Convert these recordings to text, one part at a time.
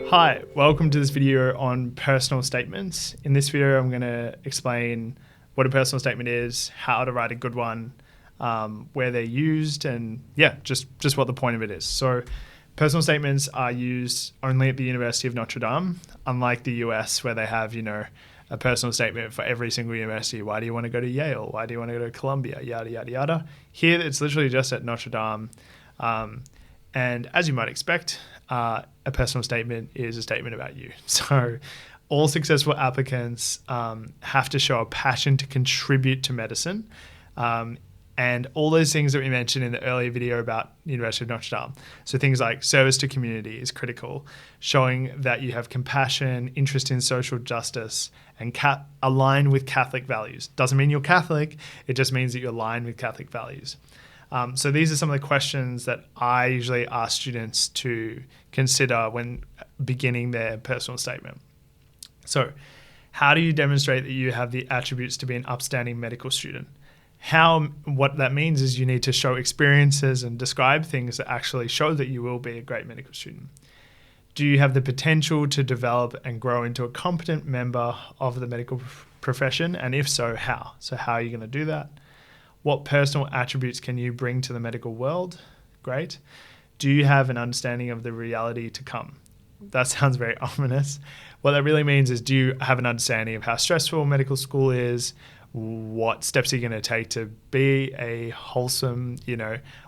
Hi, welcome to this video on personal statements. In this video, I'm going to explain what a personal statement is, how to write a good one, where they're used, and just what the point of it is. So personal statements are used only at the University of Notre Dame, unlike the US where they have, a personal statement for every single university. Why do you want to go to Yale? Why do you want to go to Columbia? Yada, yada, yada. Here, it's literally just at Notre Dame. And as you might expect, a personal statement is a statement about you. So all successful applicants have to show a passion to contribute to medicine. And all those things that we mentioned in the earlier video about University of Notre Dame. So things like service to community is critical, showing that you have compassion, interest in social justice, and align with Catholic values. Doesn't mean you're Catholic, it just means that you align with Catholic values. So these are some of the questions that I usually ask students to consider when beginning their personal statement. So how do you demonstrate that you have the attributes to be an upstanding medical student? What that means is you need to show experiences and describe things that actually show that you will be a great medical student. Do you have the potential to develop and grow into a competent member of the medical profession? And if so, how? So how are you going to do that? What personal attributes can you bring to the medical world? Great. Do you have an understanding of the reality to come? That sounds very ominous. What that really means is, do you have an understanding of how stressful medical school is? What steps are you going to take to be a wholesome,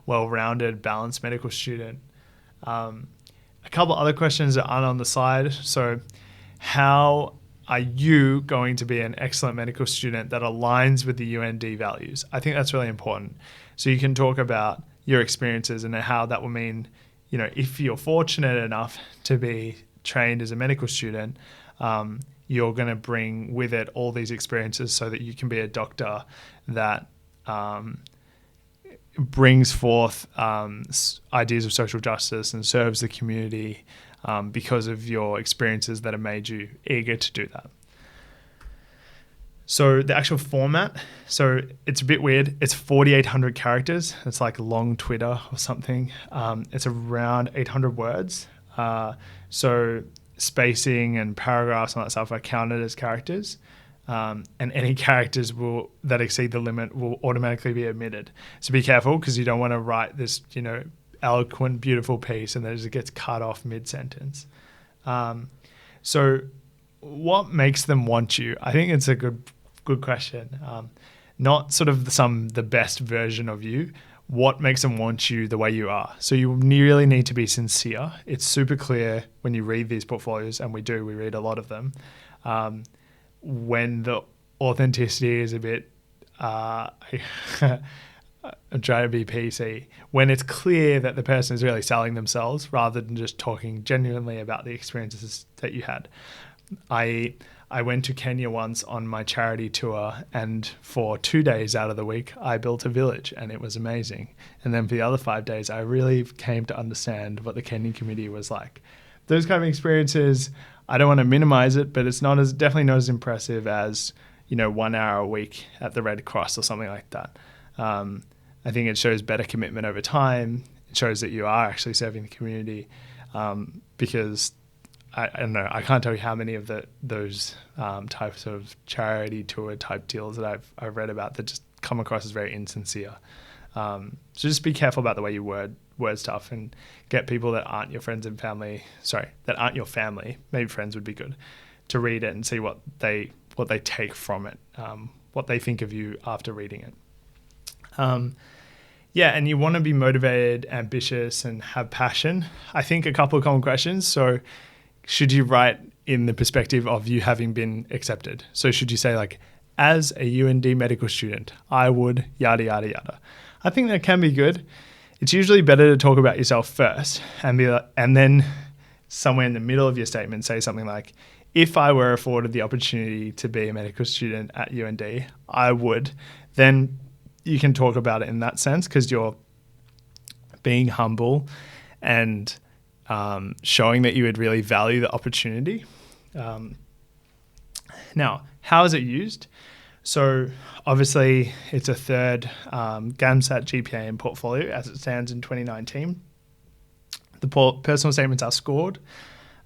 well-rounded, balanced medical student? A couple other questions that aren't on the side. So how are you going to be an excellent medical student that aligns with the UND values? I think that's really important. So you can talk about your experiences and how that will mean, if you're fortunate enough to be trained as a medical student, you're going to bring with it all these experiences so that you can be a doctor that brings forth ideas of social justice and serves the community because of your experiences that have made you eager to do that. So the actual format, so it's a bit weird. It's 4,800 characters. It's like long Twitter or something. It's around 800 words. So spacing and paragraphs and all that stuff are counted as characters. And any characters that exceed the limit will automatically be omitted. So be careful, because you don't want to write this, eloquent, beautiful piece and then it gets cut off mid-sentence. So what makes them want you? I think it's a good question. Not sort of the best version of you. What makes them want you the way you are? So you really need to be sincere. It's super clear when you read these portfolios, and we read a lot of them, when the authenticity is a bit, I'm trying to be PC, when it's clear that the person is really selling themselves rather than just talking genuinely about the experiences that you had. I went to Kenya once on my charity tour, and for 2 days out of the week, I built a village, and it was amazing. And then for the other 5 days, I really came to understand what the Kenyan community was like. Those kind of experiences, I don't want to minimize it, but it's definitely not as impressive as, 1 hour a week at the Red Cross or something like that. I think it shows better commitment over time. It shows that you are actually serving the community, because I don't know, I can't tell you how many of those types of charity tour type deals that I've read about that just come across as very insincere. So just be careful about the way you word stuff, and get people that aren't your friends and family, that aren't your family, maybe friends would be good, to read it and see what they take from it, what they think of you after reading it. And you want to be motivated, ambitious, and have passion. I think a couple of common questions. So should you write in the perspective of you having been accepted? So should you say as a UND medical student, I would yada, yada, yada. I think that can be good. It's usually better to talk about yourself first and then somewhere in the middle of your statement, say something like, if I were afforded the opportunity to be a medical student at UND, I would. Then you can talk about it in that sense, because you're being humble and showing that you would really value the opportunity. Now, how is it used? So obviously it's a third GAMSAT GPA in portfolio as it stands in 2019. The personal statements are scored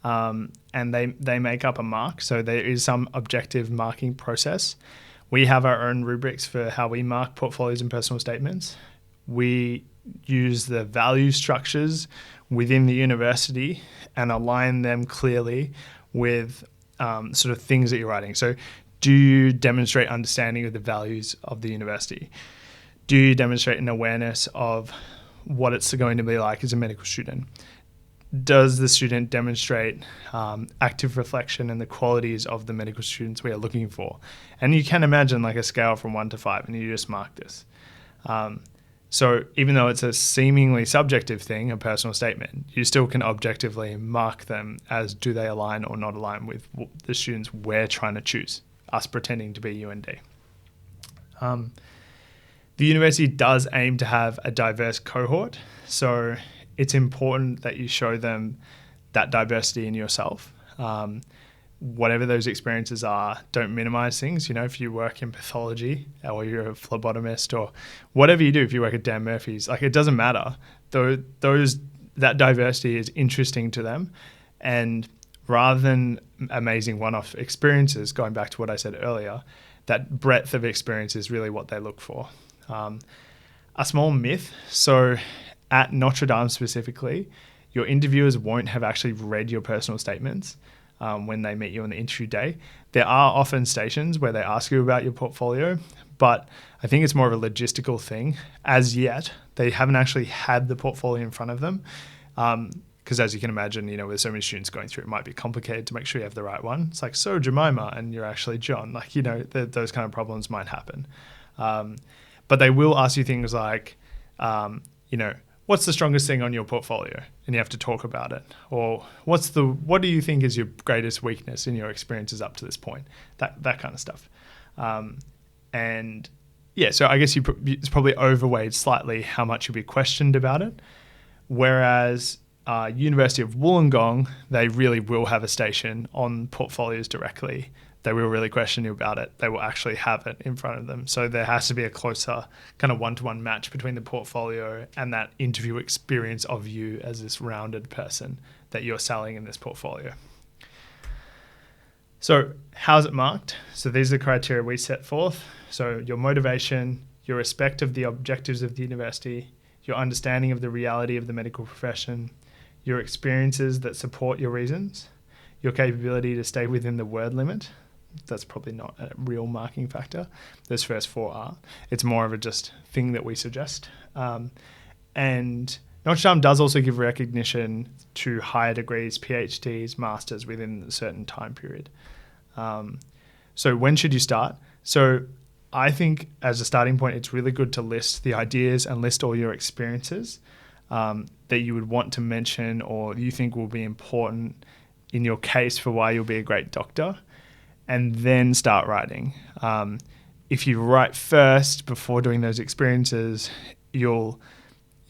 and they make up a mark. So there is some objective marking process. We have our own rubrics for how we mark portfolios and personal statements. We use the value structures within the university and align them clearly with sort of things that you're writing. So do you demonstrate understanding of the values of the university? Do you demonstrate an awareness of what it's going to be like as a medical student? Does the student demonstrate active reflection and the qualities of the medical students we are looking for? And you can imagine like a scale from 1 to 5 and you just mark this. So even though it's a seemingly subjective thing, a personal statement, you still can objectively mark them as do they align or not align with the students we're trying to choose, us pretending to be UND. The university does aim to have a diverse cohort, so it's important that you show them that diversity in yourself. Whatever those experiences are, don't minimize things. You know, if you work in pathology or you're a phlebotomist or whatever you do, if you work at Dan Murphy's, like it doesn't matter. That diversity is interesting to them. And rather than amazing one-off experiences, going back to what I said earlier, that breadth of experience is really what they look for. A small myth. So at Notre Dame specifically, your interviewers won't have actually read your personal statements when they meet you on the interview day. There are often stations where they ask you about your portfolio, but I think it's more of a logistical thing. As yet, they haven't actually had the portfolio in front of them. Because as you can imagine, you know, with so many students going through, it might be complicated to make sure you have the right one. It's like, so Jemima, and you're actually John. Like, you know, those kind of problems might happen. But they will ask you things like, you know, what's the strongest thing on your portfolio? And you have to talk about it. Or what do you think is your greatest weakness in your experiences up to this point? That kind of stuff. And yeah, so I guess it's probably overweighed slightly how much you'll be questioned about it. Whereas University of Wollongong, they really will have a station on portfolios directly. They will really question you about it. They will actually have it in front of them. So there has to be a closer kind of one-to-one match between the portfolio and that interview experience of you as this rounded person that you're selling in this portfolio. So how's it marked? So these are the criteria we set forth. So your motivation, your respect of the objectives of the university, your understanding of the reality of the medical profession, your experiences that support your reasons, your capability to stay within the word limit. That's probably not a real marking factor. Those first 4 are. It's more of a just thing that we suggest. And Notre Dame does also give recognition to higher degrees, PhDs, masters within a certain time period. So when should you start? So I think as a starting point, it's really good to list the ideas and list all your experiences that you would want to mention or you think will be important in your case for why you'll be a great doctor, and then start writing. If you write first before doing those experiences, you'll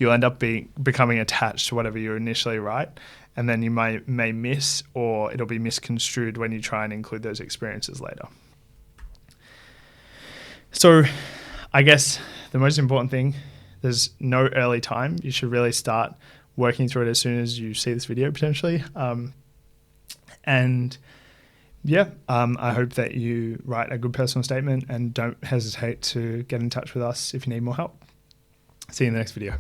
end up becoming attached to whatever you initially write, and then you may miss, or it'll be misconstrued when you try and include those experiences later. So I guess the most important thing, there's no early time. You should really start working through it as soon as you see this video potentially. I hope that you write a good personal statement and don't hesitate to get in touch with us if you need more help. See you in the next video.